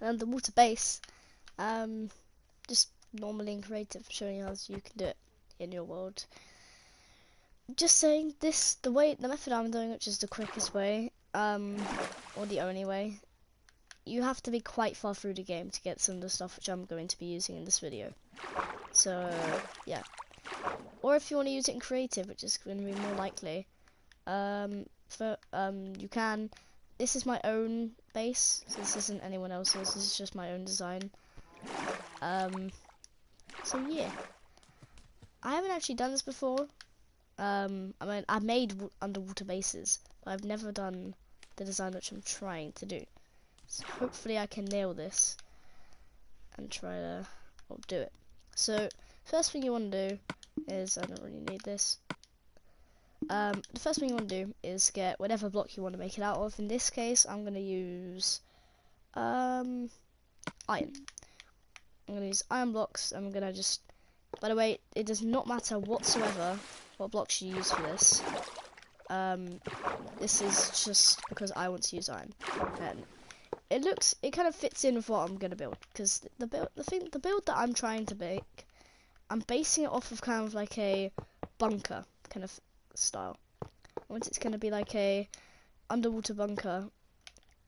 And underwater base, just normally in creative, showing you how you can do it in your world. Just saying this, the method I'm doing, which is the quickest way, or the only way, you have to be quite far through the game to get some of the stuff which I'm going to be using in this video. So, yeah. Or if you want to use it in creative, which is going to be more likely, you can. This is my own base, so this isn't anyone else's, this is just my own design. So yeah. I haven't actually done this before. I mean, I made underwater bases, but I've never done the design which I'm trying to do. So hopefully I can nail this and try to do it. So first thing you want to do is, I don't really need this. The first thing you want to do is get whatever block you want to make it out of. In this case, I'm going to use iron. I'm going to use iron blocks. I'm going to just, by the way, it does not matter whatsoever what blocks you use for this. This is just because I want to use iron. And it kind of fits in with what I'm going to build, because the build that I'm trying to make, I'm basing it off of kind of like a bunker kind of style. It's going to be like a underwater bunker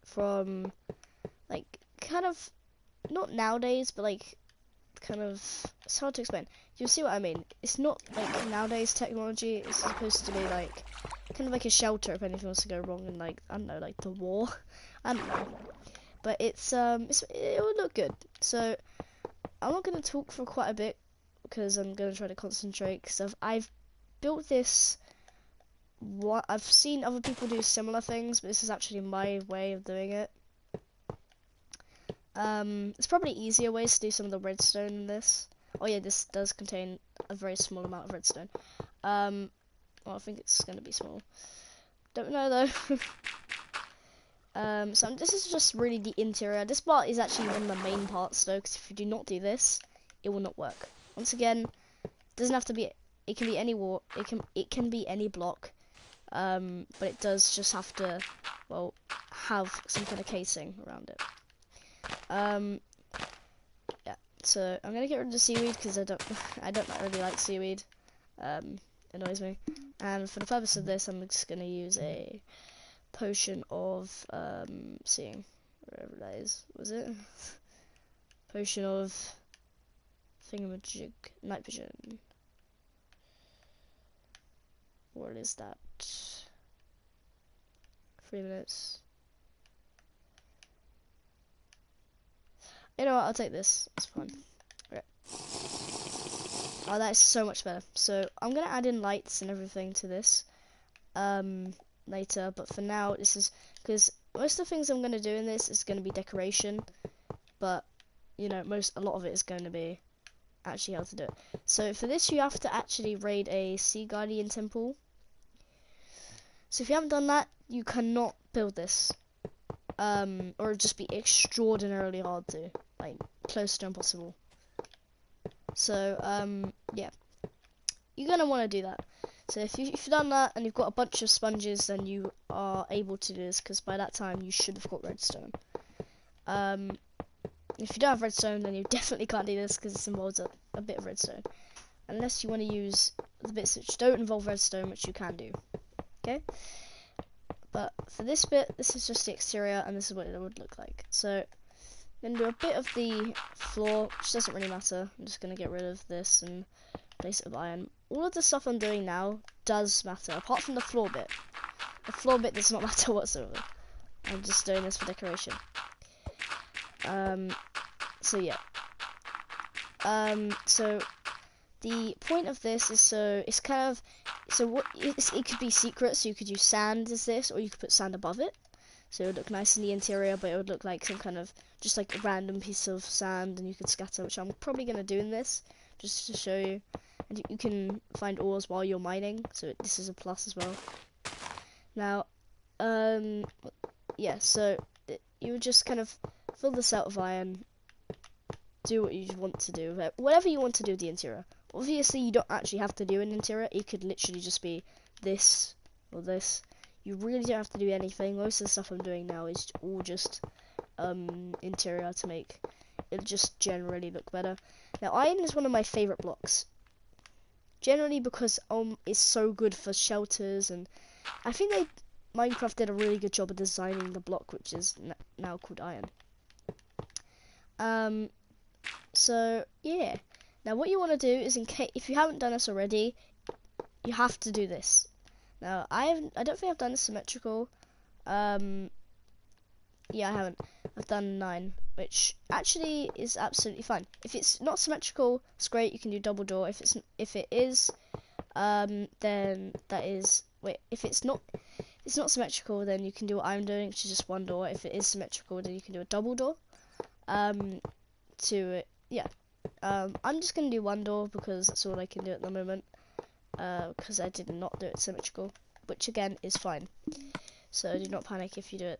from, like, kind of not nowadays, but like kind of, it's hard to explain. You'll see what I mean. It's not like nowadays technology. It's supposed to be like kind of like a shelter if anything was to go wrong in, like, I don't know, like the war. I don't know. But it would look good. So I'm not going to talk for quite a bit because I'm going to try to concentrate, because I've built this. I've seen other people do similar things, but this is actually my way of doing it. It's probably easier ways to do some of the redstone in this. Oh yeah, this does contain a very small amount of redstone. Well, I think it's going to be small. Don't know though. So this is just really the interior. This part is actually one of the main parts though, because if you do not do this, it will not work. Once again, it doesn't have to be. It can be any wall. It can be any block. But it does just have to, well, have some kind of casing around it. Yeah. So I'm gonna get rid of the seaweed because I don't really like seaweed. Annoys me. And for the purpose of this, I'm just gonna use a potion of seeing, wherever that is. Was it potion of thingamajig, night vision? What is that? 3 minutes. You know what? I'll take this. It's fine. Okay. Oh, that is so much better. So I'm gonna add in lights and everything to this later, but for now, this is because most of the things I'm gonna do in this is gonna be decoration, but you know, a lot of it is going to be actually how to do it. So for this, you have to actually raid a Sea Guardian temple. So if you haven't done that, you cannot build this. Or it'd just be extraordinarily hard to, like, close to impossible. So, yeah. You're gonna want to do that. So if you've done that and you've got a bunch of sponges, then you are able to do this, because by that time you should have got redstone. If you don't have redstone, then you definitely can't do this, because this involves a bit of redstone. Unless you want to use the bits which don't involve redstone, which you can do. Okay? But for this bit, this is just the exterior, and this is what it would look like. So I'm going to do a bit of the floor, which doesn't really matter. I'm just going to get rid of this and place it with iron. All of the stuff I'm doing now does matter, apart from the floor bit. The floor bit does not matter whatsoever. I'm just doing this for decoration. So yeah. So the point of this is it could be secret, so you could use sand as this, or you could put sand above it. So it would look nice in the interior, but it would look like some kind of, just like a random piece of sand, and you could scatter, which I'm probably going to do in this, just to show you. And you can find ores while you're mining, so this is a plus as well. Now, yeah, so you would just kind of fill this out with iron, do what you want to do, whatever you want to do with the interior. Obviously, you don't actually have to do an interior. It could literally just be this or this. You really don't have to do anything. Most of the stuff I'm doing now is all just interior to make it just generally look better. Now iron is one of my favorite blocks, generally because it's so good for shelters, and I think Minecraft did a really good job of designing the block, which is now called iron. So yeah, now what you want to do is, if you haven't done this already, you have to do this. Now I don't think I've done this symmetrical. Yeah, I haven't. I've done 9, which actually is absolutely fine. If it's not symmetrical, it's great. You can do double door. If it is, then that is. Wait, if it's not symmetrical, then you can do what I'm doing, which is just 1 door. If it is symmetrical, then you can do a double door. I'm just gonna do 1 door because that's all I can do at the moment. Because I did not do it symmetrical, which again is fine. So do not panic if you do it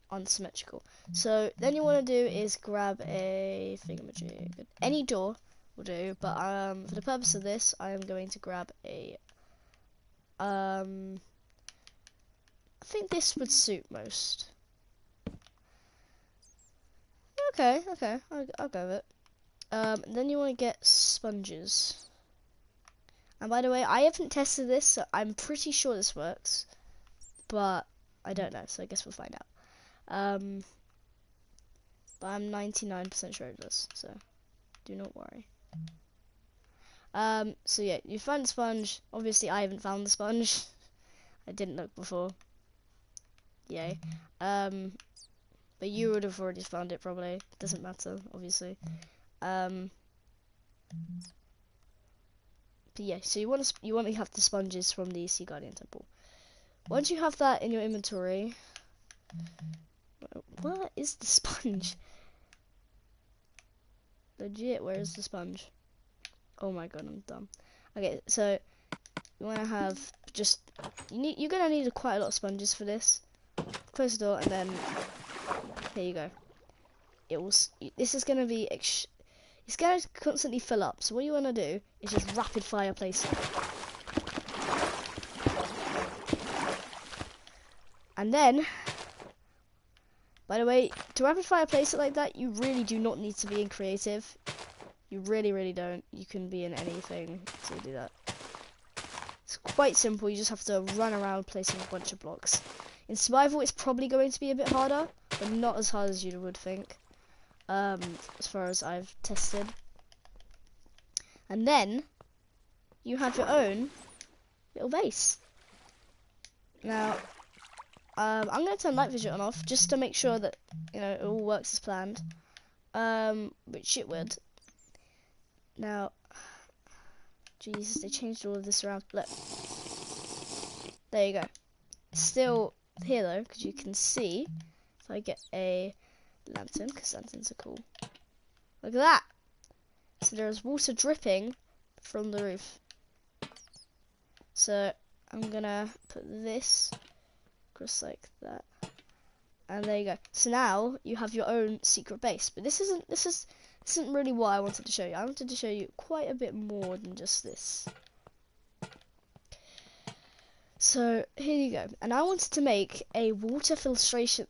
unsymmetrical. So then you want to do is grab a thingamajig. Any door will do, but for the purpose of this, I am going to grab a I think this would suit most. Okay, I'll go with it. Then you want to get sponges. And by the way, I haven't tested this, so I'm pretty sure this works, but I don't know, so I guess we'll find out. But I'm 99% sure it does, so do not worry. So yeah, you find the sponge. Obviously, I haven't found the sponge. I didn't look before. Yay. But you would have already found it probably. Doesn't matter, obviously. But yeah, so you want to have the sponges from the Sea Guardian Temple. Once you have that in your inventory, where is the sponge? Legit, where is the sponge? Oh my god, I'm dumb. Okay, so you want to have you're gonna need quite a lot of sponges for this. Close the door, and then here you go. This is gonna be it's going to constantly fill up, so what you want to do is just rapid fire place it. And then, by the way, to rapid fire place it like that, you really do not need to be in creative. You really don't. You can be in anything to do that. It's quite simple, you just have to run around placing a bunch of blocks. In survival, it's probably going to be a bit harder, but not as hard as you would think. As far as I've tested. And then you have your own little base. Now I'm going to turn night vision off just to make sure that it all works as planned, which it would. Now Jesus, they changed all of this around. Look, there you go. It's still here though, because you can see if I get a lantern, because lanterns are cool. Look at that. So there's water dripping from the roof. So I'm gonna put this across like that, and there you go. So now you have your own secret base. But this isn't really what I wanted to show you. I wanted to show you quite a bit more than just this. So here you go, and I wanted to make a water filtration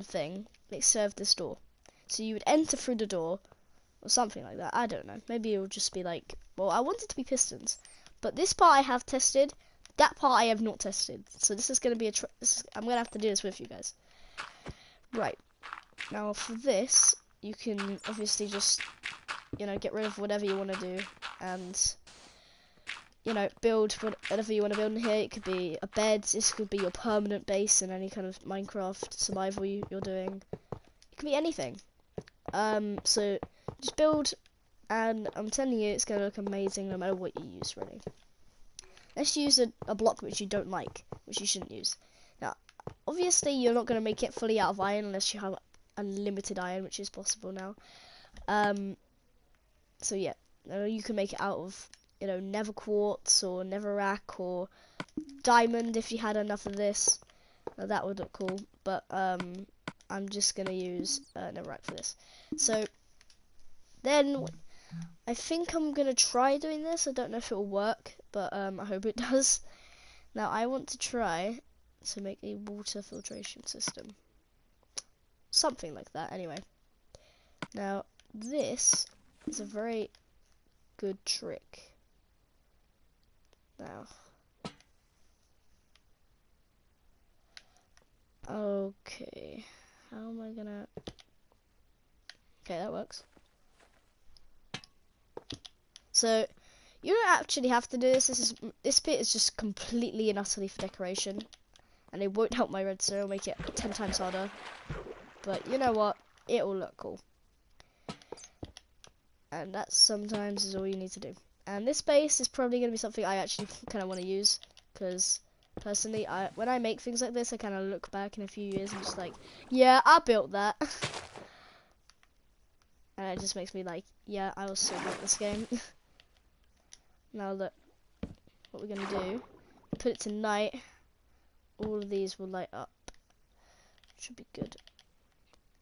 thing that served this door. So you would enter through the door, or something like that. I don't know. Maybe it would just be like, well, I want it to be pistons, but this part I have tested. That part I have not tested. So this is going to be I'm going to have to do this with you guys. Right. Now for this, you can obviously just, get rid of whatever you want to do, and build whatever you want to build in here. It could be a bed. This could be your permanent base in any kind of Minecraft survival you're doing. It could be anything. So just build, and I'm telling you, it's going to look amazing no matter what you use, really. Let's use a block which you don't like, which you shouldn't use. Now, obviously, you're not going to make it fully out of iron unless you have unlimited iron, which is possible now. So yeah, you can make it out of nether quartz or netherrack or diamond if you had enough of this. Now, that would look cool, but I'm just gonna use netherrack for this. So then I think I'm gonna try doing this. I don't know if it will work, but I hope it does. Now I want to try to make a water filtration system. Something like that, anyway. Now, this is a very good trick. Now, okay, how am I gonna... Okay, that works. So, you don't actually have to do this. This bit is just completely and utterly for decoration. And it won't help my redstone, it'll make it 10 times harder. But you know what? It will look cool. And that sometimes is all you need to do. And this base is probably going to be something I actually kind of want to use. Because, personally, when I make things like this, I kind of look back in a few years and just like, yeah, I built that. And it just makes me like, yeah, I was so good at this game. Now look, what we're going to do, put it to night. All of these will light up. Should be good.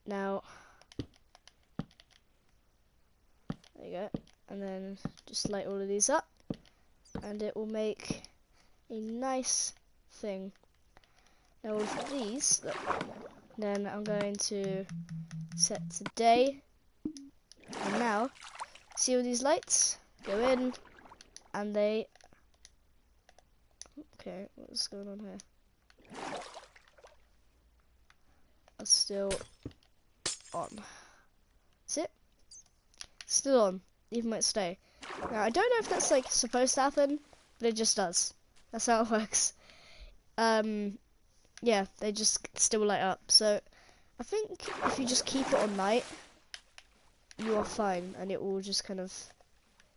Now, there you go. And then just light all of these up. And it will make a nice thing. Now all of these, look, then I'm going to set to day. And now, see all these lights? Go in, and they... Okay, what's going on here? Are still on. That's it. Still on, even might stay. Now I don't know if that's like supposed to happen, but it just does. That's how it works. Yeah, they just still light up. So I think if you just keep it on night, you are fine, and it will just kind of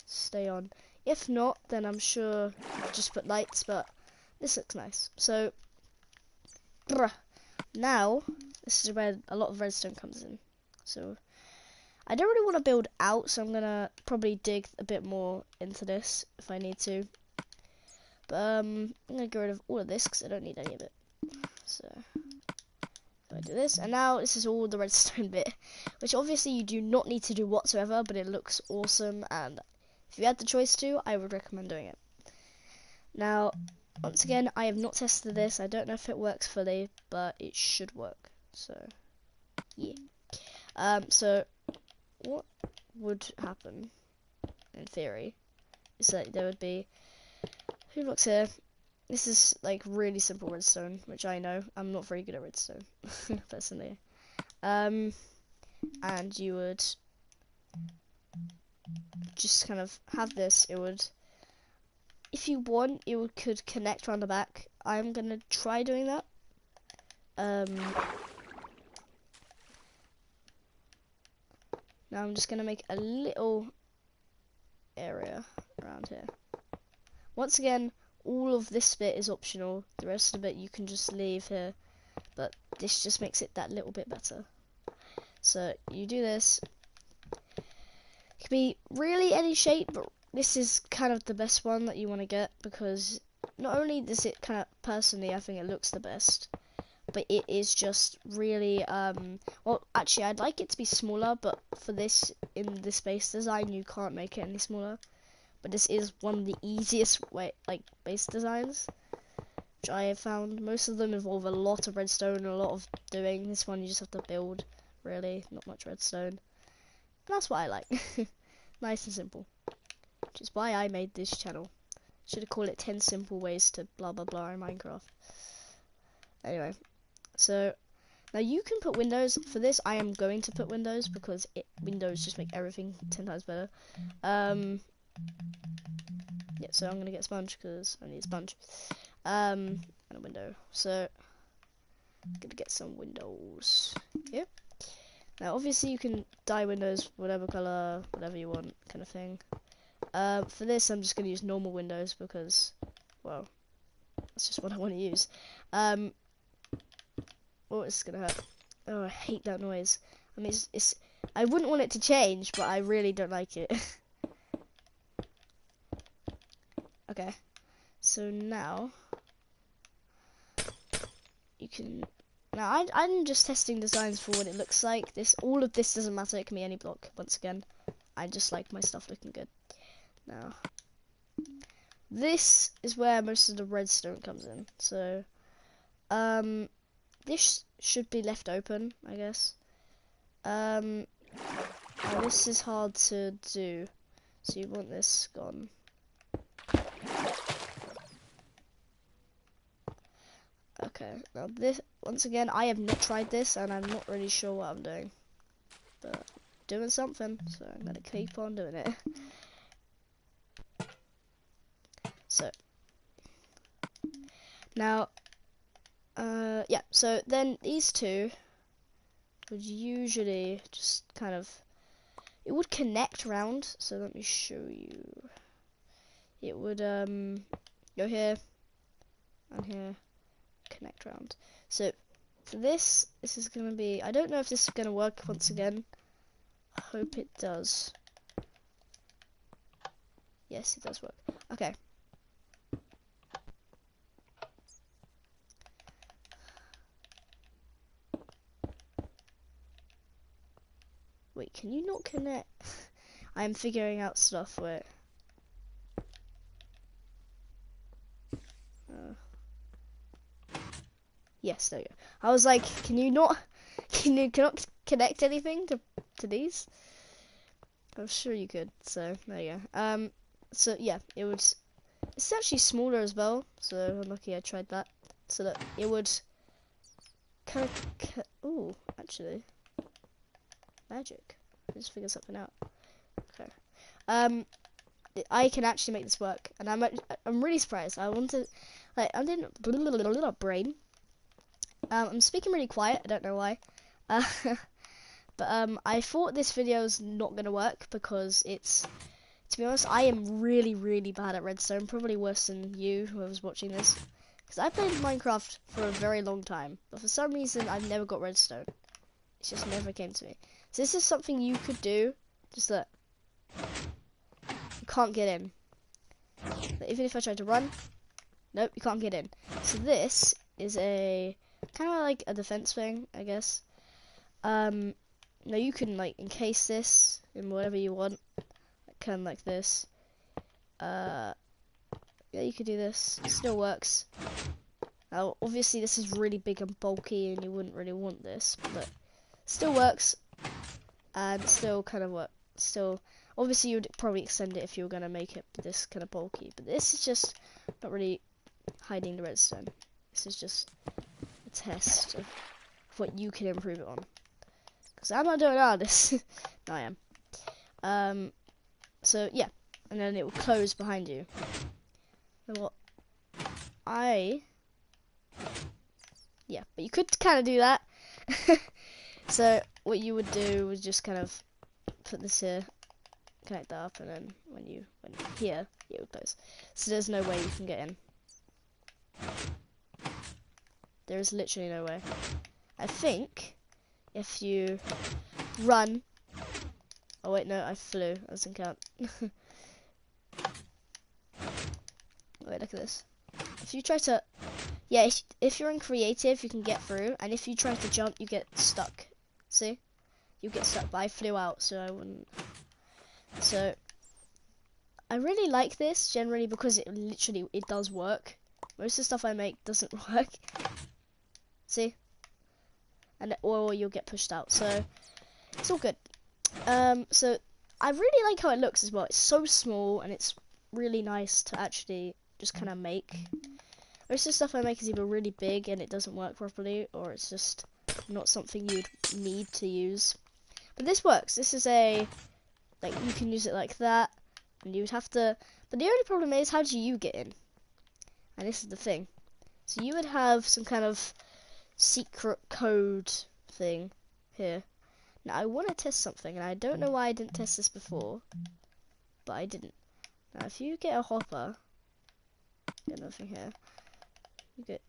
stay on. If not, then I'm sure just put lights. But this looks nice. So now this is where a lot of redstone comes in. So I don't really want to build out, so I'm gonna probably dig a bit more into this if I need to. But I'm gonna get rid of all of this because I don't need any of it. So I do this, and now this is all the redstone bit, which obviously you do not need to do whatsoever, but it looks awesome, and if you had the choice to, I would recommend doing it. Now, once again, I have not tested this. I don't know if it works fully, but it should work. So yeah. So what would happen in theory is that there would be 2 blocks here. This is like really simple redstone, which I know I'm not very good at redstone personally. And you would just kind of have this. It would, if you want, it could connect around the back. I'm gonna try doing that. Now I'm just gonna make a little area around here. Once again, all of this bit is optional. The rest of it you can just leave here, but this just makes it that little bit better. So you do this. It can be really any shape, but this is kind of the best one that you want to get, because not only does it kind of, personally, I think it looks the best, but it is just really, well, actually, I'd like it to be smaller, but for this, in this base design, you can't make it any smaller. But this is one of the easiest base designs, which I have found. Most of them involve a lot of redstone and a lot of doing. This one you just have to build, really, not much redstone. And that's what I like. Nice and simple. Which is why I made this channel. Should have called it 10 simple ways to blah blah blah in Minecraft. Anyway, so now you can put windows. For this I am going to put windows because windows just make everything 10 times better. Yeah, so I'm gonna get a sponge because I need a sponge. And a window. So I'm gonna get some windows here. Now obviously you can dye windows whatever color, whatever you want, kind of thing. For this I'm just gonna use normal windows because, well, that's just what I want to use. Oh, it's gonna hurt. Oh, I hate that noise. I mean, it's I wouldn't want it to change, but I really don't like it. Okay, so now you can. Now I'm just testing designs for what it looks like. All of this doesn't matter. It can be any block. Once again, I just like my stuff looking good. Now, this is where most of the redstone comes in. So This should be left open, I guess. Oh, this is hard to do, so you want this gone. Okay, now this, once again, I have not tried this, and I'm not really sure what I'm doing. But doing something, so I'm gonna keep on doing it. So, now, yeah, so then these two would usually just kind of, it would connect round, so let me show you. It would, go here, and here, connect round. So, for this is gonna be, I don't know if this is gonna work once again. I hope it does. Yes, it does work. Okay. Wait, can you not connect? I'm figuring out stuff where... yes, there you go. I was like, can you not connect anything to these? I'm sure you could, so there you go. So yeah, it would, it's actually smaller as well, so I'm lucky I tried that. So that it would kind of, ooh, actually, magic. Just figure something out. Okay. I can actually make this work, and I'm really surprised. I wanted, like, I didn't brain. I'm speaking really quiet. I don't know why. But I thought this video was not gonna work because it's, to be honest, I am really, really bad at redstone. Probably worse than you, whoever's watching this. Because I played Minecraft for a very long time, but for some reason I've never got redstone. It just never came to me. So this is something you could do. Just that you can't get in. But even if I try to run, nope, you can't get in. So this is a kind of like a defense thing, I guess. Now you can like encase this in whatever you want, kind of like this. Yeah, you could do this. It still works. Now, obviously, this is really big and bulky, and you wouldn't really want this, but still works, and still kind of work. Still, obviously, you'd probably extend it if you were gonna make it this kind of bulky, but this is just not really hiding the redstone. This is just a test of what you can improve it on. Because I'm not doing all this. No, I am. So yeah, and then it will close behind you. And what yeah, but you could kind of do that. So what you would do was just kind of put this here, connect that up, and then when here, it would close. So there's no way you can get in. There is literally no way. I think if you run. Oh wait, no, I flew. That doesn't count. Wait, look at this. If you try to, yeah, if you're in creative, you can get through, and if you try to jump, you get stuck. See? You get stuck, but I flew out, so I wouldn't. So I really like this generally because it does work. Most of the stuff I make doesn't work. See? And or you'll get pushed out. So it's all good. So I really like how it looks as well. It's so small and it's really nice to actually just kind of make. Most of the stuff I make is either really big and it doesn't work properly, or it's just not something you'd need to use. But this works. This is a, like, you can use it like that, and you would have to, but the only problem is, how do you get in? And this is the thing. So you would have some kind of secret code thing here. Now I want to test something, and I don't know why I didn't test this before, but I didn't. Now if you get a hopper, get nothing here, you get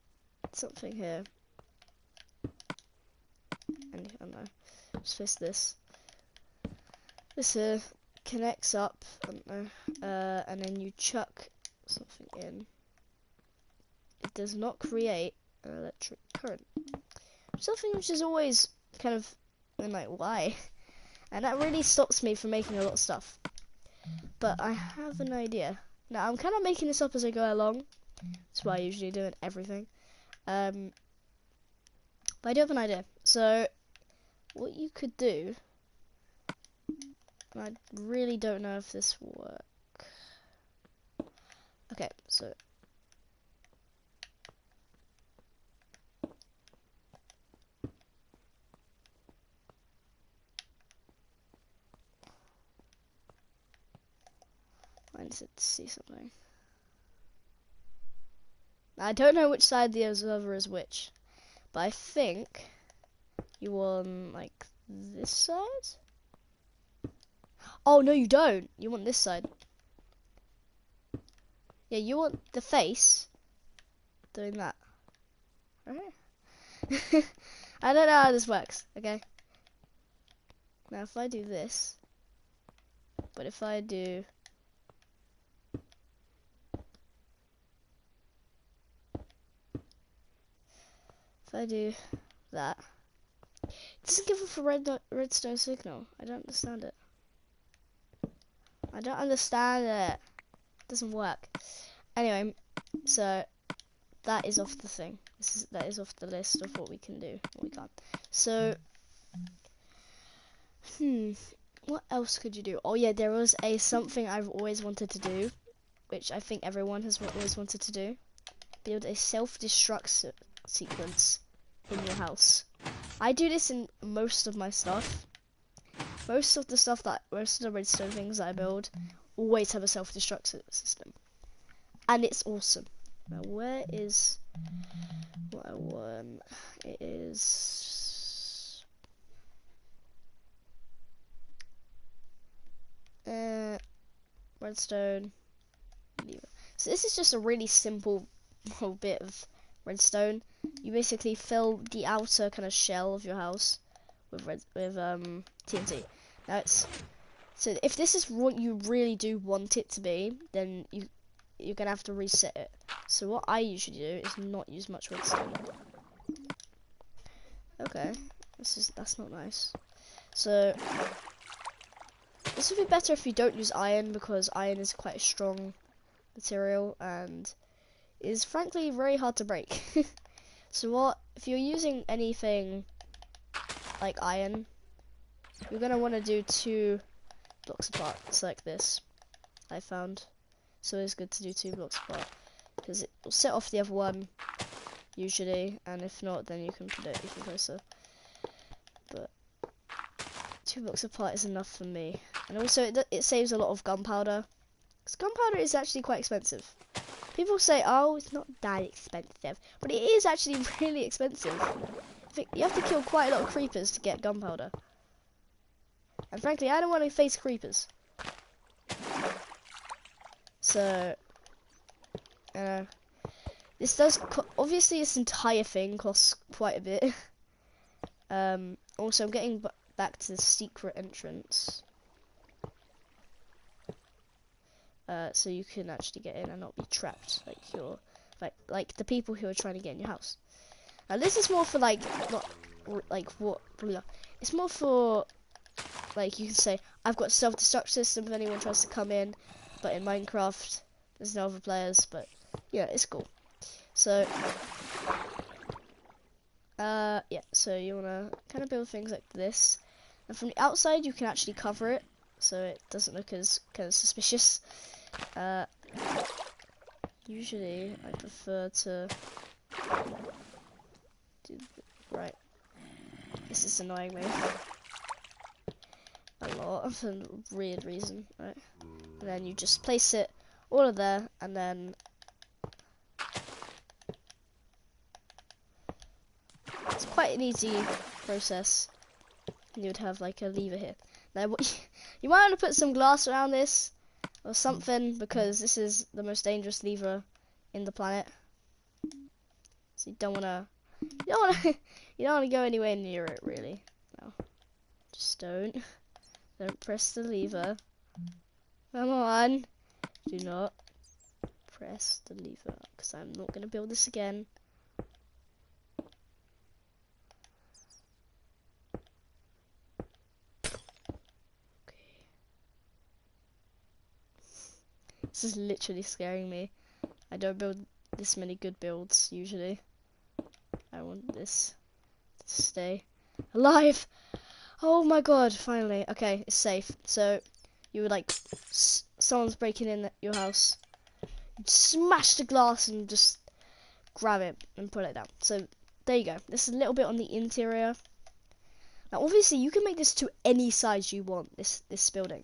something here, and I don't know, just fix this. This here connects up, I don't know, and then you chuck something in. It does not create an electric current. Something which is always kind of, I'm like, why? And that really stops me from making a lot of stuff. But I have an idea. Now I'm kind of making this up as I go along. That's what I usually do in everything. But I do have an idea. So, what you could do, and I really don't know if this will work. Okay, so I need to see something. I don't know which side the observer is which, but I think you want like this side? Oh no, you don't. You want this side. Yeah, you want the face doing that. Alright. I don't know how this works, okay? Now if I do this, but if I do that, it doesn't give off a redstone signal. I don't understand it. I don't understand it. It doesn't work. Anyway, so that is off the thing. That is off the list of what we can do, what we can't. So, what else could you do? Oh yeah, there was something I've always wanted to do, which I think everyone has always wanted to do. Build a self-destruct sequence in your house. I do this in most of my stuff. Most of the redstone things I build always have a self-destruct system. And it's awesome. Now where is what I want? It is redstone lever. So this is just a really simple little bit of redstone. You basically fill the outer kind of shell of your house with TNT. Now it's so if this is what you really do want it to be, then you're gonna have to reset it. So what I usually do is not use much redstone. Okay, that's not nice. So this would be better if you don't use iron, because iron is quite a strong material and is frankly very hard to break. So if you're using anything like iron, you're gonna want to do 2 blocks apart. It's like this, I found. So it's good to do 2 blocks apart, because it will set off the other one usually, and if not, then you can put it even closer. But 2 blocks apart is enough for me, and also it saves a lot of gunpowder, because gunpowder is actually quite expensive. People say, oh, it's not that expensive, but it is actually really expensive. You have to kill quite a lot of creepers to get gunpowder. And frankly, I don't want to face creepers. So, this does, obviously this entire thing costs quite a bit. Also, I'm getting back to the secret entrance. So you can actually get in and not be trapped, like the people who are trying to get in your house. Now this is more for it's more for like, you can say I've got a self-destruct system if anyone tries to come in, but in Minecraft there's no other players. But yeah, it's cool. So yeah, so you wanna kind of build things like this, and from the outside you can actually cover it so it doesn't look as kind of suspicious. Usually I prefer to do right. This is annoying me a lot for a weird reason, right? And then you just place it all of there, and then it's quite an easy process. You would have like a lever here. Now you might want to put some glass around this or something, because this is the most dangerous lever in the planet. So you don't wanna go anywhere near it, really. No, just don't press the lever. Come on, do not press the lever, because I'm not gonna build this again. This is literally scaring me. I don't build this many good builds usually. I want this to stay alive. Oh my god, finally. Okay, it's safe. So, you would like, someone's breaking in your house. You'd smash the glass and just grab it and put it down. So, there you go. This is a little bit on the interior. Now, obviously, you can make this to any size you want, this building.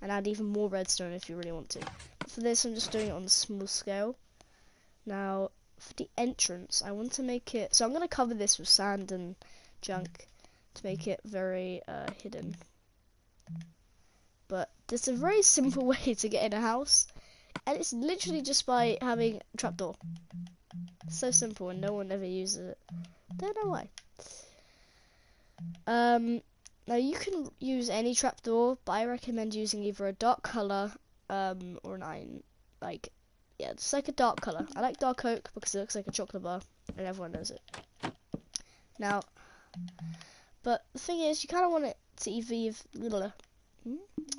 And add even more redstone if you really want to. But for this, I'm just doing it on a small scale. Now, for the entrance, I want to make it... So I'm going to cover this with sand and junk to make it very hidden. But there's a very simple way to get in a house. And it's literally just by having a trapdoor. It's so simple and no one ever uses it. Don't know why. Now you can use any trapdoor, but I recommend using either a dark color or an iron, like, yeah, it's like a dark color. I like dark oak because it looks like a chocolate bar and everyone knows it. Now, but the thing is, you kind of want it to either,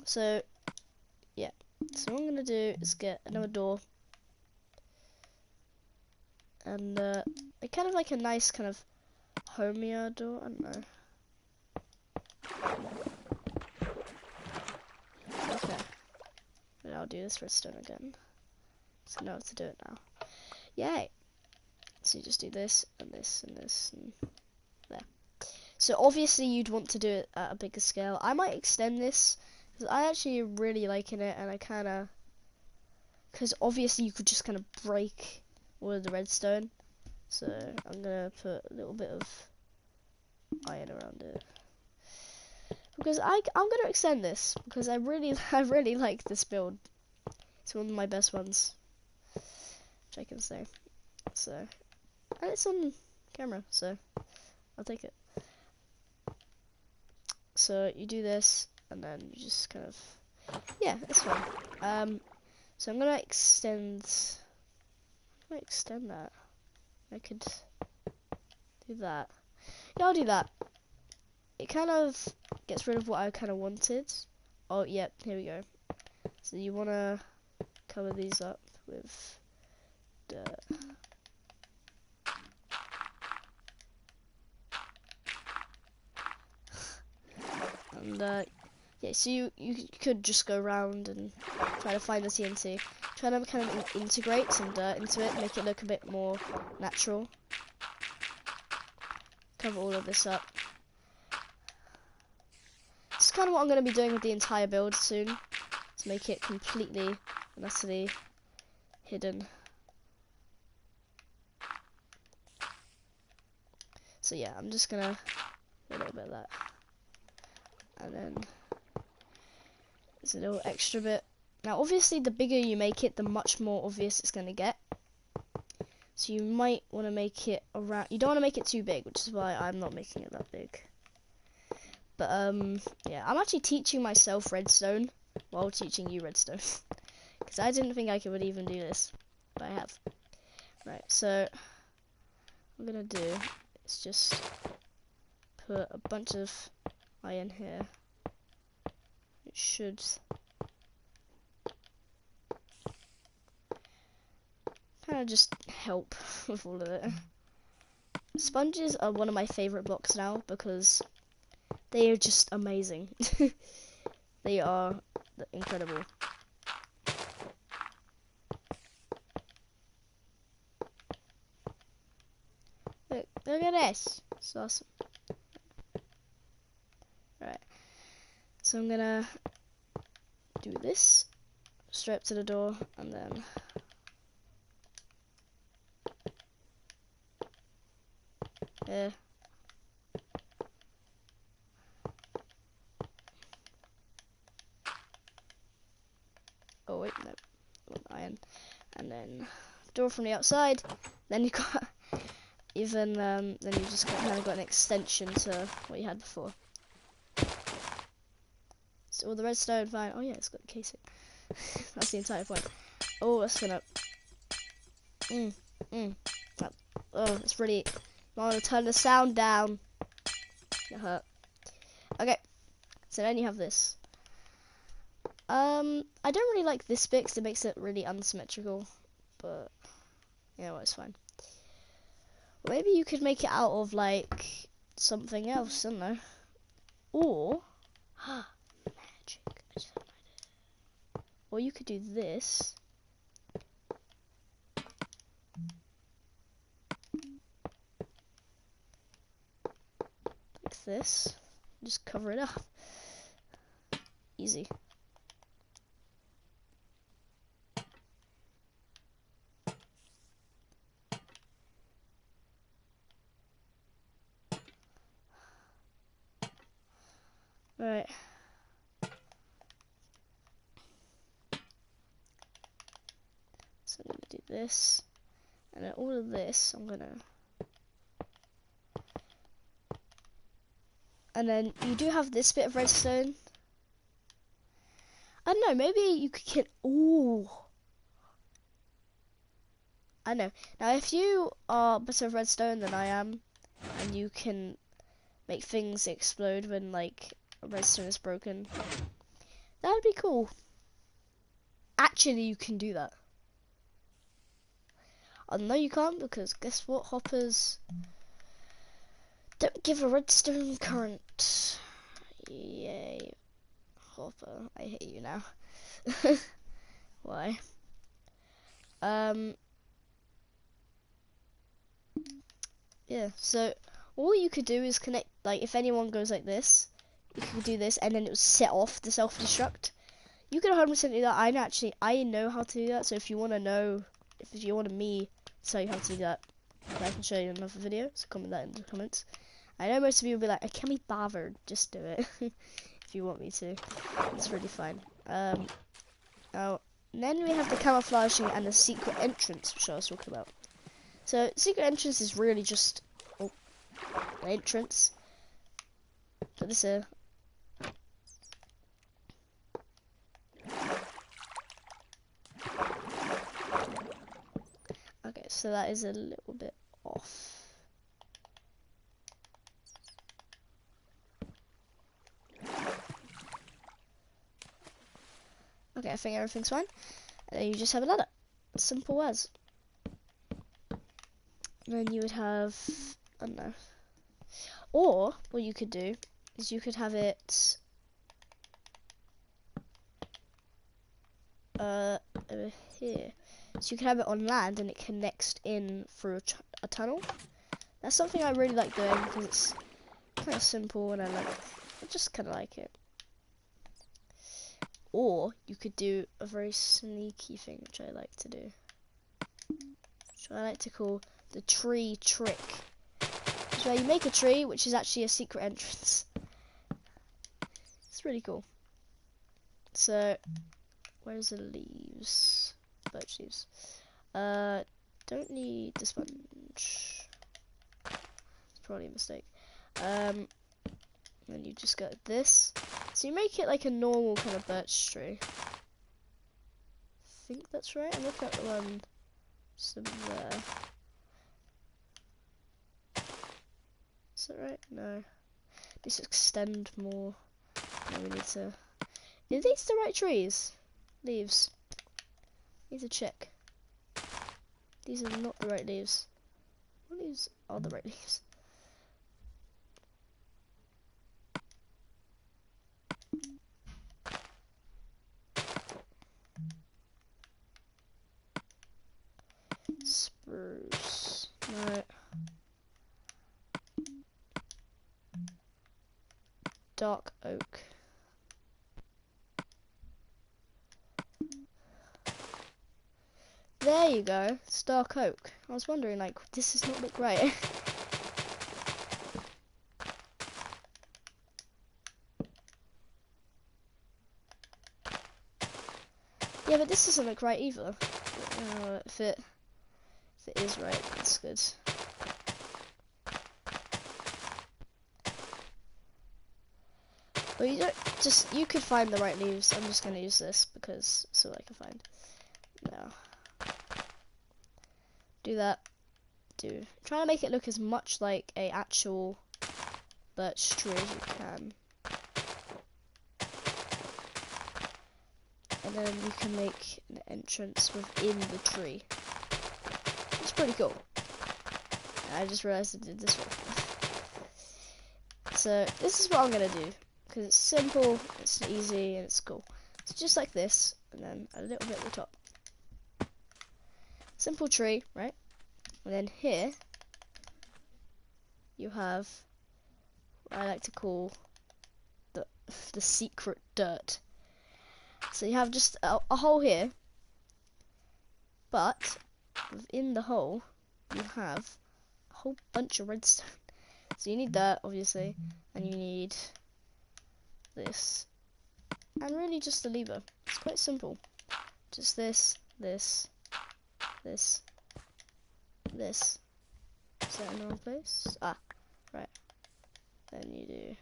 so yeah, so what I'm gonna do is get another door, and it kind of like a nice kind of homier door. I don't know. Okay, but I'll do this redstone again. So I know how to do it now. Yay! So you just do this and this and this and there. So obviously you'd want to do it at a bigger scale. I might extend this because I actually really liking it, and I kind of, because obviously you could just kind of break all of the redstone. So I'm gonna put a little bit of iron around it because I'm gonna extend this because I really like this build. It's one of my best ones, which I can say. So, and it's on camera, so I'll take it. So you do this, and then you just kind of, yeah, it's fine. So I'm gonna extend that. I could do that. Yeah, I'll do that. It kind of gets rid of what I kind of wanted. Oh, yeah, here we go. So you wanna cover these up with dirt. And yeah, so you could just go around and try to find the TNT. Try to kind of integrate some dirt into it, make it look a bit more natural. Cover all of this up. It's kind of what I'm going to be doing with the entire build soon, to make it completely and utterly hidden. So yeah, I'm just going to do a little bit of that. And then there's a little extra bit. Now obviously the bigger you make it, the much more obvious it's going to get. So you might want to make it around, you don't want to make it too big, which is why I'm not making it that big. But yeah, I'm actually teaching myself redstone while teaching you redstone. Because I didn't think I would even do this, but I have. Right, so what I'm going to do is just put a bunch of iron here. It should kind of just help with all of it. Sponges are one of my favorite blocks now because they are just amazing. They are incredible. Look at this. It's awesome. Right. So I'm gonna do this straight up to the door, and then here. Oh wait, no, iron. And then door from the outside. Then you got even then you just kind of got an extension to what you had before. So all the redstone, fine. Oh yeah, it's got the casing. That's the entire point. Oh, that's gonna. Oh, it's really. I want to turn the sound down. It hurt. Okay, so then you have this. I don't really like this bit because it makes it really unsymmetrical, but yeah, well, it's fine. Maybe you could make it out of like something else, isn't there? Or magic. I just had an idea. Or you could do this. Like this. Just cover it up. Easy. Right. So I'm gonna do this, and then all of this I'm gonna, and then you do have this bit of redstone. I don't know, maybe you could get, ooh, I know. Now if you are better of redstone than I am, and you can make things explode when like redstone is broken, that would be cool. Actually, you can do that. Oh, no, you can't, because guess what? Hoppers don't give a redstone current. Yay. Hopper, I hate you now. Why? Yeah, so all you could do is connect, like, if anyone goes like this, you could do this, and then it will set off the self-destruct. You can 100% do that. I know how to do that, so if you want to know, if you want me to tell you how to do that, I can show you in another video, so comment that in the comments. I know most of you will be like, I can't be bothered, just do it, if you want me to. It's really fine. Now, then we have the camouflaging and the secret entrance, which I was talking about. So, secret entrance is really just an entrance. Put this here. Okay, so that is a little bit off. Okay, I think everything's fine. And then you just have a ladder. Simple as. And then you would have, I don't know. Or, what you could do, is you could have it over here. So you can have it on land and it connects in through a tunnel. That's something I really like doing because it's kind of simple and I just kind of like it. Or you could do a very sneaky thing, which I like to do, which I like to call the tree trick. It's where you make a tree, which is actually a secret entrance. It's really cool. So, where's the leaves? Birch leaves. Don't need the sponge. It's probably a mistake. Then you just go this. So you make it like a normal kind of birch tree. I think that's right. I'm looking at the one somewhere. Is that right? No. Needs to extend more. No, we need to. Are these the right trees? Leaves. Need to check. These are not the right leaves. What leaves are the right leaves? Spruce. No. Dark oak. There you go. It's dark oak. I was wondering, like, this does not look right. Yeah, but this doesn't look right either. If it is right, that's good. Well, you could find the right leaves. I'm just gonna use this because it's all I can find. No. Do that. Try to make it look as much like a actual birch tree as you can. And then you can make an entrance within the tree. It's pretty cool. I just realized I did this one. So this is what I'm gonna do because it's simple, it's easy, and it's cool. So just like this, and then a little bit at the top. Simple tree, right? And then here you have what I like to call the secret dirt. So you have just a hole here, but within the hole you have a whole bunch of redstone. So you need that, obviously, and you need this, and really just a lever. It's quite simple. Just this, this, this, this. Is that in the wrong place? Ah, right. Then you do.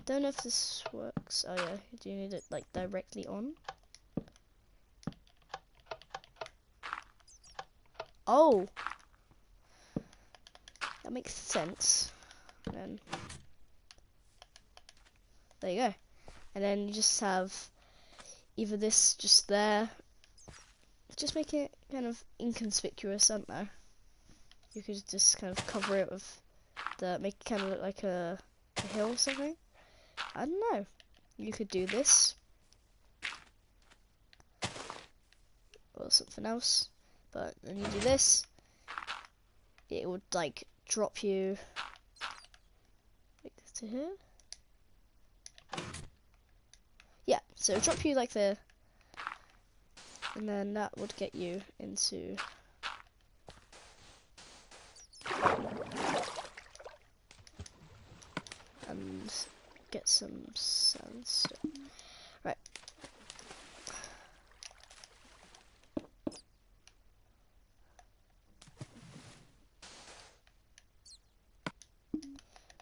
Don't know if this works. Oh yeah, do you need it like directly on? Oh, that makes sense. And there you go. And then you just have either this just there. Just make it kind of inconspicuous, I don't know. You could just kind of cover it with make it kind of look like a hill or something. I don't know. You could do this. Or something else. But then you do this. It would like drop you like to here. Yeah, so it'll drop you like there. And then that would get you into and get some sandstone. Right.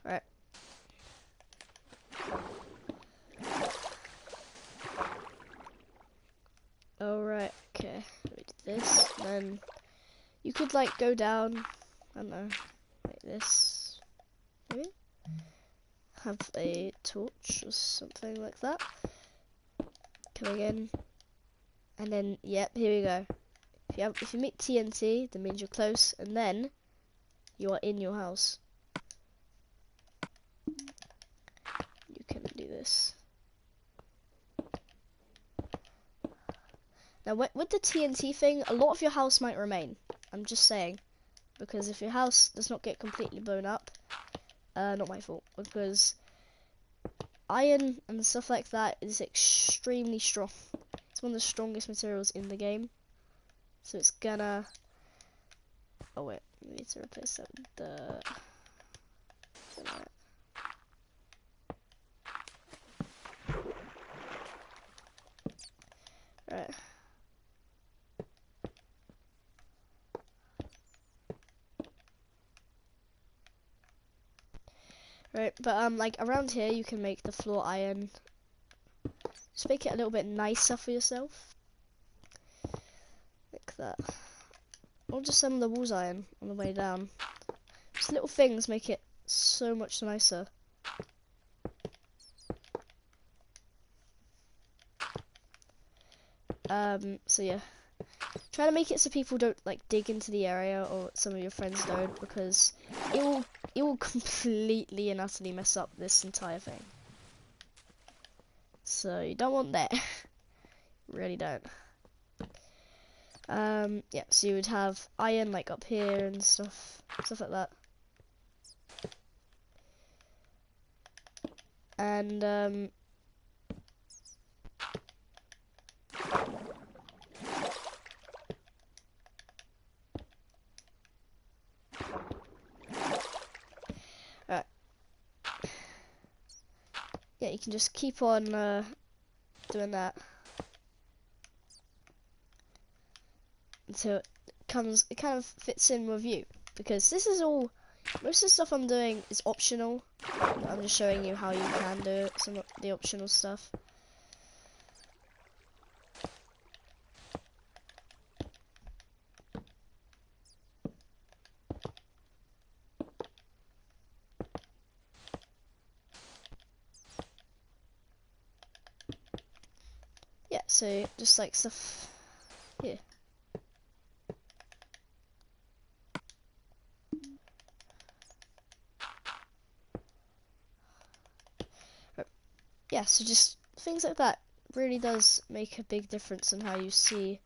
Right. Alright, okay. We did this. Then you could like go down, I don't know, like this. Maybe? Have a torch or something like that. Coming in. And then yep, here we go. If you meet TNT, that means you're close, and then you are in your house. You can do this. Now, with the TNT thing, a lot of your house might remain. I'm just saying, because if your house does not get completely blown up, not my fault, because iron and stuff like that is extremely strong. It's one of the strongest materials in the game, so it's gonna. Oh wait, we need to replace that with the. Right. Right, but like around here you can make the floor iron. Just make it a little bit nicer for yourself. Like that. Or just some of the walls iron on the way down. Just little things make it so much nicer. So yeah. Try to make it so people don't like dig into the area, or some of your friends don't, because it will completely and utterly mess up this entire thing. So you don't want that. Really don't. Yeah, so you would have iron like up here and stuff like that. And right. Yeah, you can just keep on doing that until it kind of fits in with you, because this is all. Most of the stuff I'm doing is optional. I'm just showing you how you can do it, some of the optional stuff. Yeah, so just like stuff here. yeah, so just things like that really does make a big difference in how you see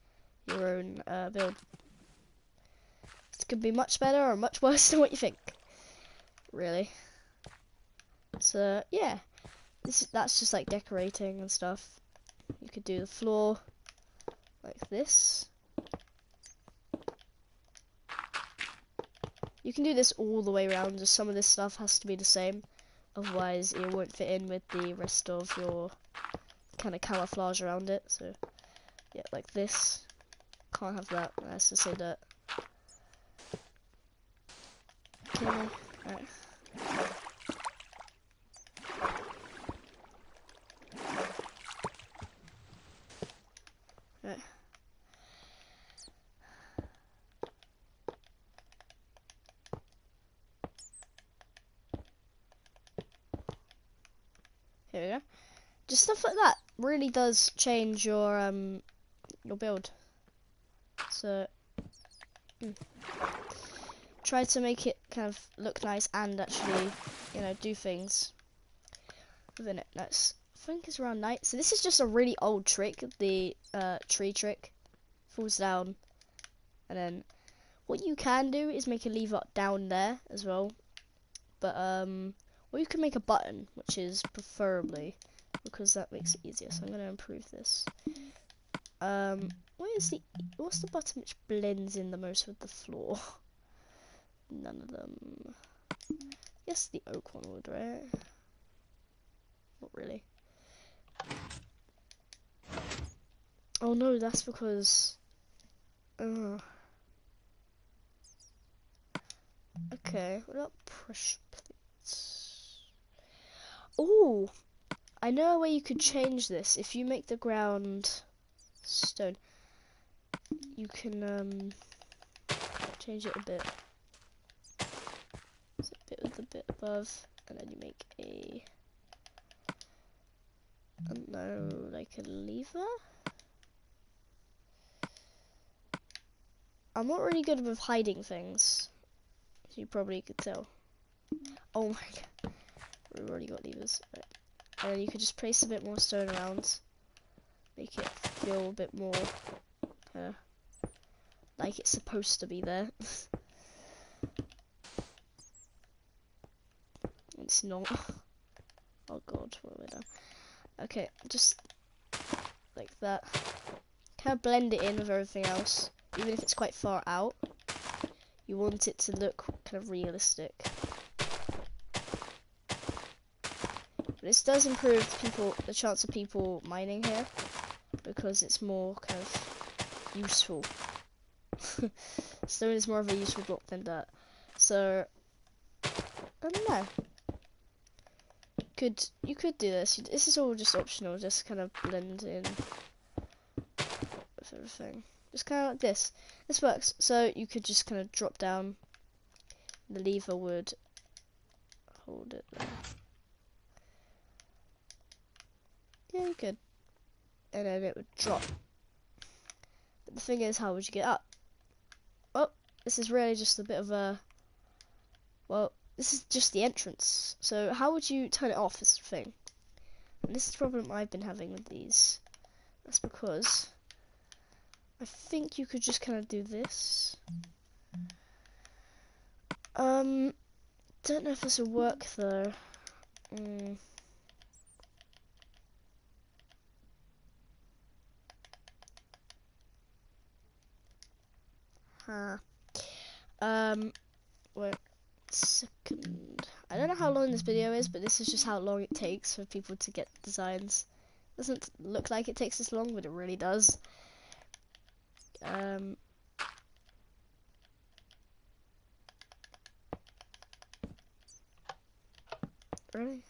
your own build. It could be much better or much worse than what you think, really. So yeah, that's just like decorating and stuff. You could do the floor like this. You can do this all the way around, just some of this stuff has to be the same, otherwise it won't fit in with the rest of your kind of camouflage around it. So yeah, like this. Can't have that, that's to say that. Okay, alright. Right. Here we go. Just stuff like that really does change your build. So try to make it kind of look nice and actually, you know, do things within it. That's, I think it's around night. So this is just a really old trick, the tree trick. Falls down, and then what you can do is make a lever down there as well. But or you can make a button, which is preferably, because that makes it easier. So I'm going to improve this. What's the button which blends in the most with the floor? None of them. Yes, the oak one would, right? Not really. Oh no, that's because. Okay, what about pressure plates? Oh, I know a way you could change this. If you make the ground stone, you can change it a bit. So a bit with a bit above, and then you make a, I don't know, like a lever? I'm not really good with hiding things, as you probably could tell. Oh my god, we've already got levers. Right. And then you could just place a bit more stone around, make it feel a bit more like it's supposed to be there. It's not. Oh god, what have I done? Okay, just like that. Kind of blend it in with everything else, even if it's quite far out. You want it to look kind of realistic. But this does improve the chance of people mining here, because it's more kind of useful. Stone is more of a useful block than dirt. So I don't know. You could do this. This is all just optional. Just kind of blend in with everything. Just kind of like this. This works. So you could just kind of drop down. The lever would hold it there. Yeah, you could. And then it would drop. But the thing is, how would you get up? Well, this is really just a bit of a... Well, this is just the entrance. So how would you turn it off is the thing. And this is the problem I've been having with these. That's because I think you could just kind of do this. Don't know if this will work though. Wait a second. I don't know how long this video is, but this is just how long it takes for people to get designs. Doesn't look like it takes this long, but it really does. Really?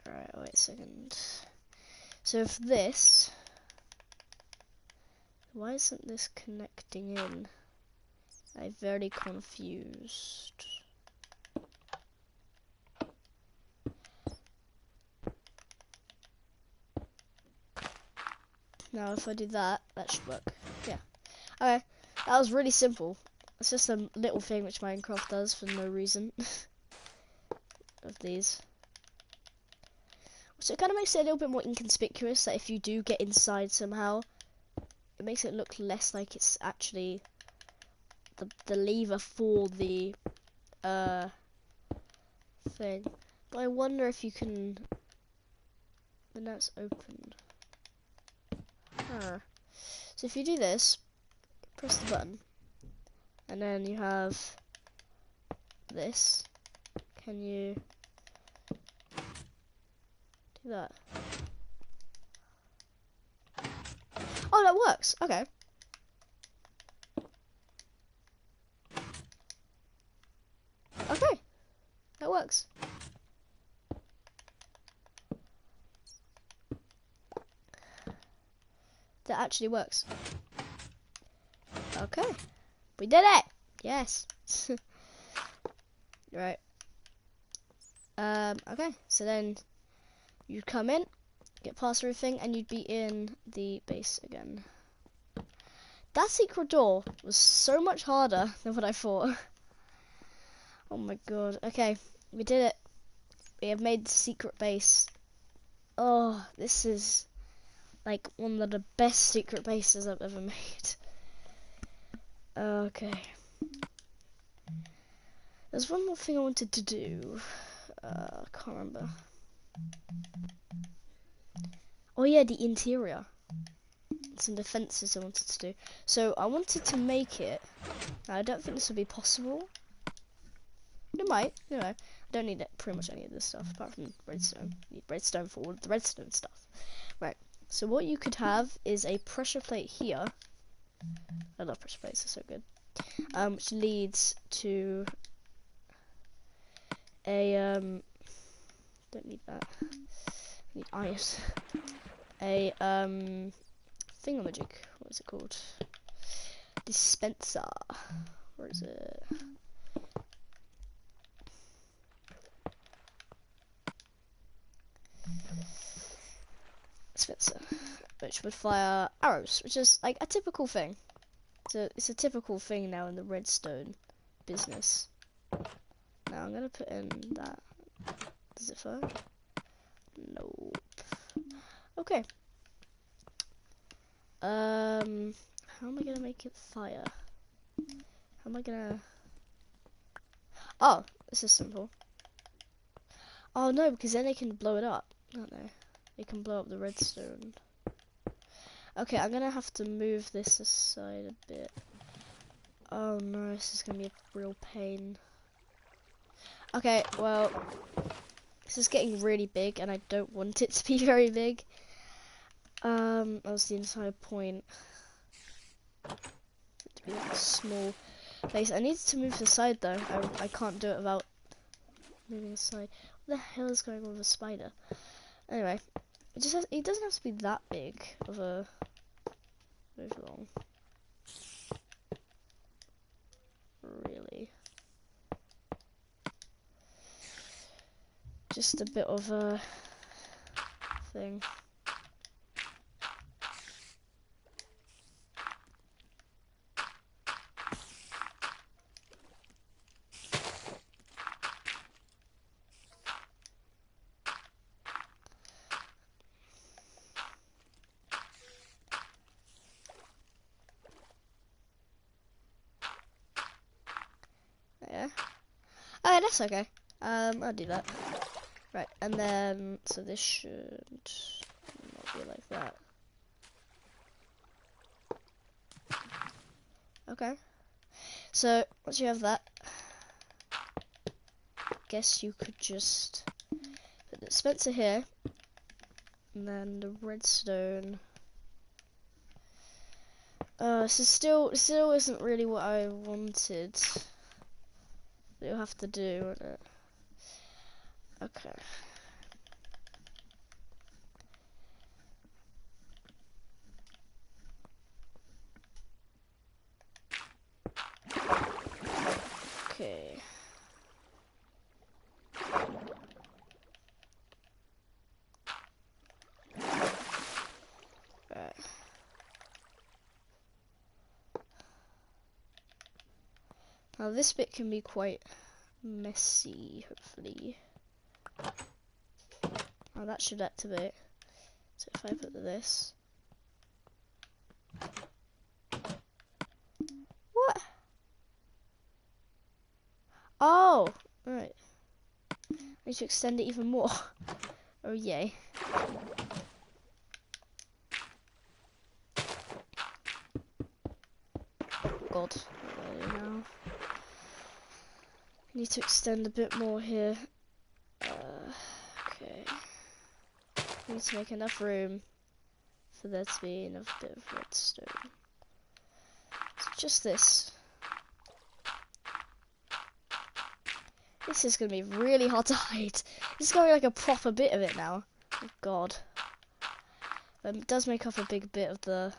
Alright, wait a second. So for this, why isn't this connecting in? I'm very confused. Now if I do that, that should work. Yeah. Okay, That was really simple. It's just a little thing which Minecraft does for no reason. Of these. So it kind of makes it a little bit more inconspicuous that if you do get inside somehow, it makes it look less like it's actually the lever for the thing. But I wonder if you can. But now it's open. Huh. So if you do this, press the button, and then you have this. Can you do that? Oh, that works. Okay. Okay, that works. That actually works. Okay, we did it. Yes. Right. Okay, so then you'd come in, get past everything, and you'd be in the base again. That secret door was so much harder than what I thought. Oh my god. Okay, we did it. We have made the secret base. Oh, this is like one of the best secret bases I've ever made. Okay. There's one more thing I wanted to do. I can't remember. Oh yeah, the interior. Some defenses I wanted to do. So I wanted to make it. Now, I don't think this will be possible. It might, you know. I don't need pretty much any of this stuff apart from redstone. You need redstone for all of the redstone stuff. Right. So what you could have is a pressure plate here. I love pressure plates, they're so good. Which leads to a don't need that. I need iron. A thingamajig. What is it called? Dispenser. Where is it? Dispenser, which would fire arrows, which is like a typical thing. So it's a typical thing now in the redstone business. Now I'm gonna put in that. Does it fire? Nope. Okay. How am I gonna make it fire? How am I gonna? Oh, this is simple. Oh no, because then they can blow it up, don't they? They can blow up the redstone. Okay, I'm gonna have to move this aside a bit. Oh no, this is gonna be a real pain. Okay, well, this is getting really big, and I don't want it to be very big. That was the entire point. To be like a small base. I need to move aside though. I can't do it without moving aside. What the hell is going on with a spider? Anyway, it doesn't have to be that big of a move along. Really. Just a bit of a thing. Yeah. Oh, that's okay. I'll do that. Right, and then so this should not be like that. Okay. So once you have that, I guess you could just put the dispenser here, and then the redstone. This is still isn't really what I wanted. But you'll have to do, won't it? Okay. Okay. Right. Now this bit can be quite messy, hopefully. Now that should activate. So if I put this. What? Oh, right. I need to extend it even more. Oh yay. God. Now. Need to extend a bit more here. Okay. Need to make enough room for there to be enough bit of redstone. So just this. This is gonna be really hard to hide. This is gonna be like a proper bit of it now. Oh god. But it does make up a big bit of the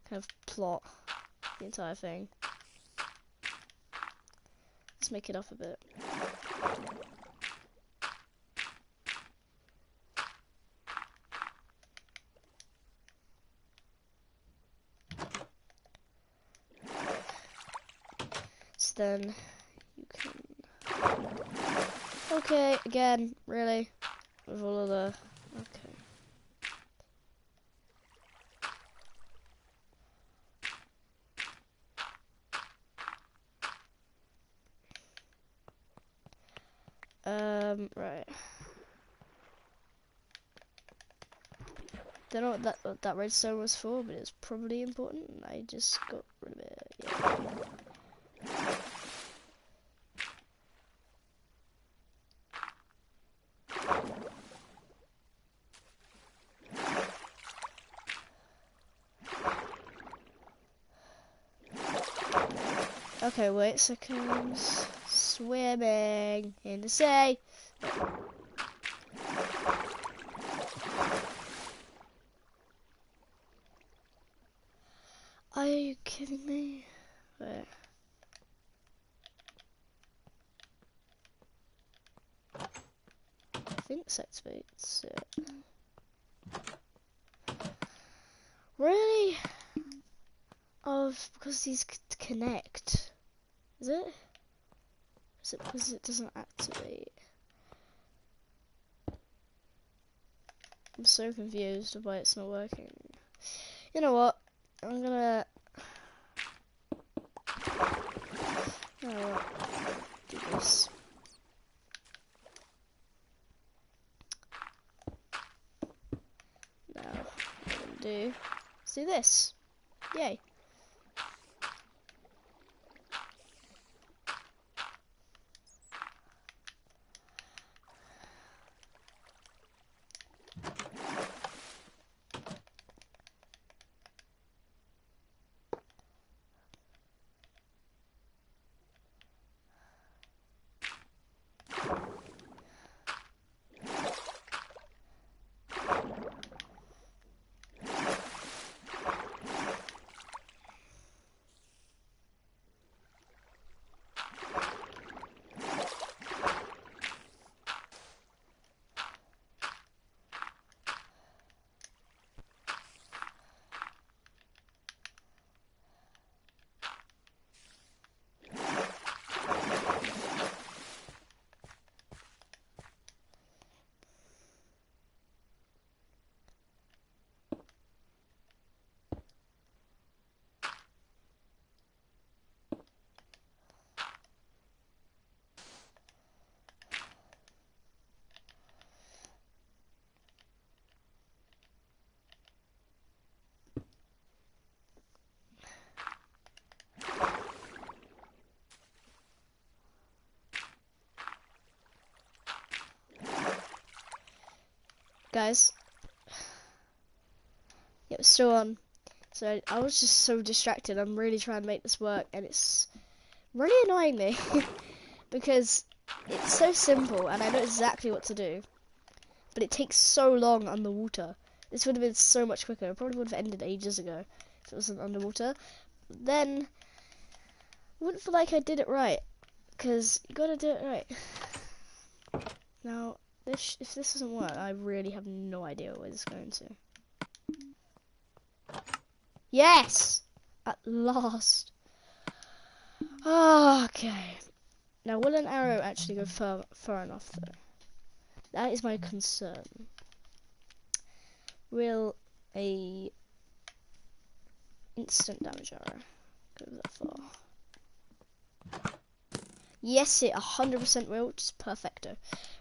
kind of plot, the entire thing. Let's make it up a bit. So then you can. Okay, again, really, with all of the. Okay. Right. Don't know what that redstone was for, but it's probably important. I just got rid of it. Yeah. Okay, wait seconds. Swimming in the sea. Are you kidding me? Wait. I think this activates it. Really? Because these connect. Is it? Is it because it doesn't activate? I'm so confused of why it's not working. You know what? I'm gonna. You know what? Do this. Now, what I'm gonna do is do this. Yay. Guys. Yep, it's still on. So I was just so distracted. I'm really trying to make this work, and it's really annoying me because it's so simple, and I know exactly what to do, but it takes so long underwater. This would have been so much quicker. I probably would have ended ages ago if it wasn't underwater. Then I wouldn't feel like I did it right, because you gotta do it right. Now, if this doesn't work, I really have no idea where this is going to. Yes! At last. Okay. Now, will an arrow actually go far enough, though? That is my concern. Will a instant damage arrow go that far? Yes, it 100% will, which is perfecto.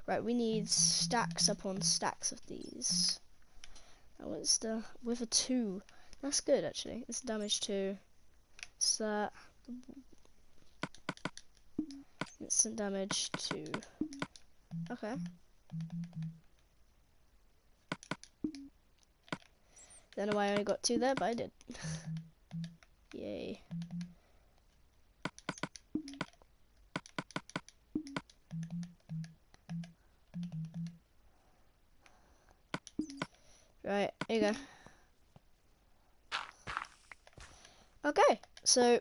Right, we need stacks upon stacks of these. Now, what's the... with a 2. That's good, actually. It's damage 2. So that... instant damage 2. Okay. Don't know why I only got 2 there, but I did. Yay. Right, here you go. Okay, so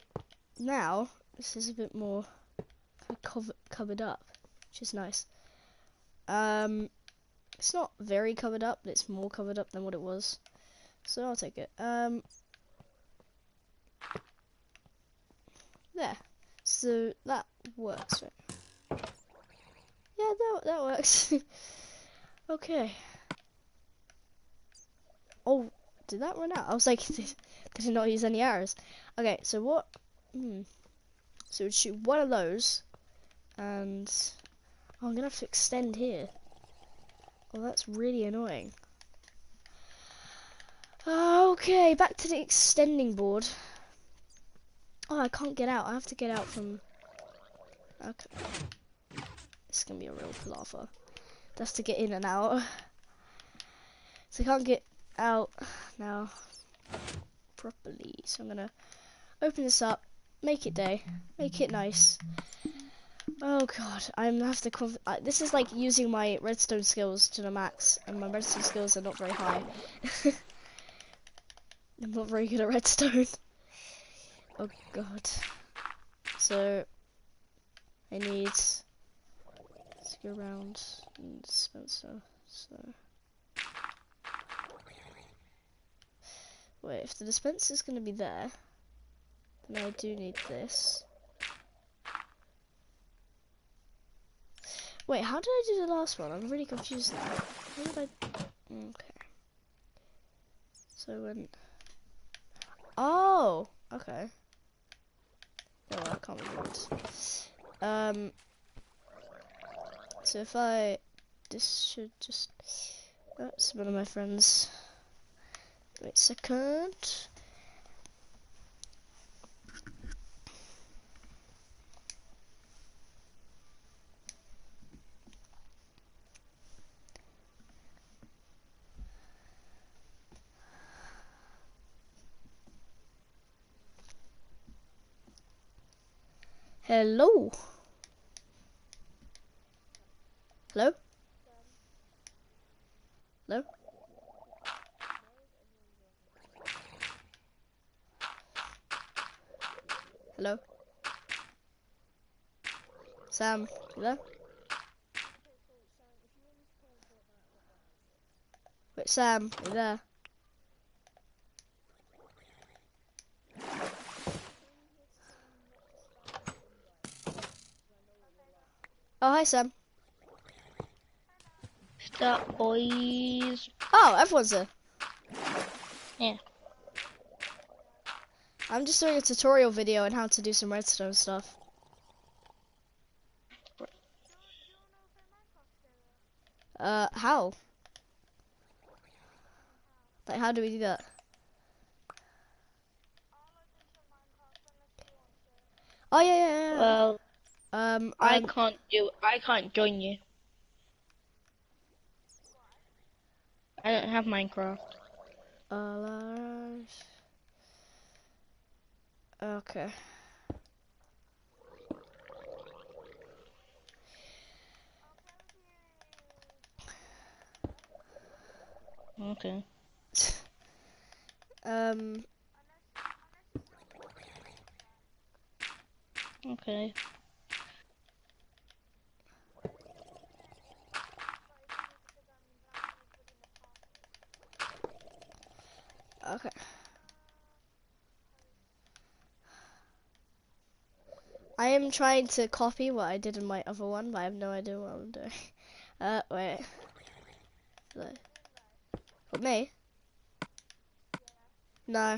now this is a bit more covered up, which is nice. It's not very covered up, but it's more covered up than what it was. So I'll take it. There. So that works, right? Yeah, that works. Okay. Oh, did that run out? I was like, did it not use any arrows? Okay, so what? So we'd shoot one of those, and oh, I'm gonna have to extend here. Oh, that's really annoying. Okay, back to the extending board. Oh, I can't get out. I have to get out from... Okay. This is gonna be a real palaver. That's to get in and out. So I can't get out now properly. So I'm gonna open this up, make it day, make it nice. Oh god, I'm gonna have to... this is like using my redstone skills to the max, and my redstone skills are not very high. I'm not very good at redstone. Oh god. So I need to go around and dispenser. So wait, if the dispenser is going to be there, then I do need this. Wait, how did I do the last one? I'm really confused now. How did I? Okay. So when... Oh, okay. Oh, I can't remember. So if I... This should just... That's one of my friends. Wait a second. Hello? Hello? Hello? Hello? Sam, you there? Wait, Sam, you there? Oh, hi, Sam. Stop, boys. Oh, everyone's there. Yeah. I'm just doing a tutorial video on how to do some redstone stuff. How? Like, how do we do that? Oh, yeah. Well, I Um, can't join you. I don't have Minecraft. okay. Okay. um, Okay. okay. I am trying to copy what I did in my other one, but I have no idea what I'm doing. Wait. What, me? No.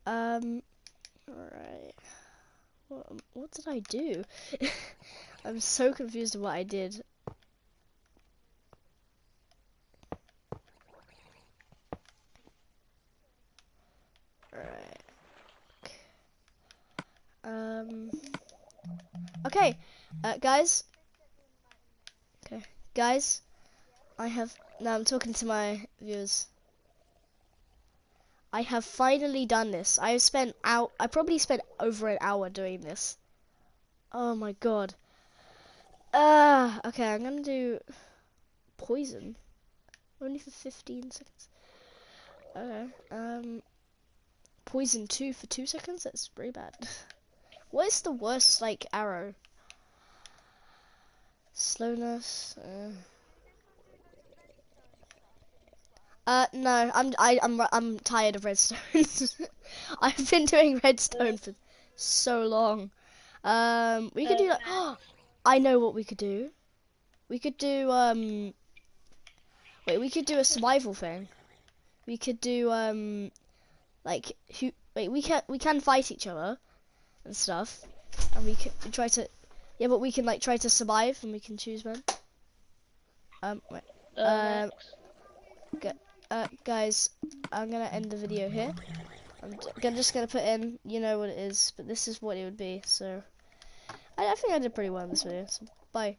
Alright. What did I do? I'm so confused with what I did. Alright. Okay. Guys. Okay. Guys. Now I'm talking to my viewers. I have finally done this. I probably spent over an hour doing this. Oh my god. Okay, I'm gonna do poison. Only for 15 seconds. Okay. Poison 2 for 2 seconds? That's pretty bad. What is the worst, like, arrow? Slowness. No, I'm tired of redstone. I've been doing redstone for so long. We could do like, I know what we could do. We could do wait, we could do a survival thing. We could do like we can fight each other and stuff, and we can try to, yeah, but we can like try to survive, and we can choose when. Wait. Guys, I'm gonna end the video here. I'm just gonna put in, you know what it is, but this is what it would be. So I think I did pretty well in this video. So bye.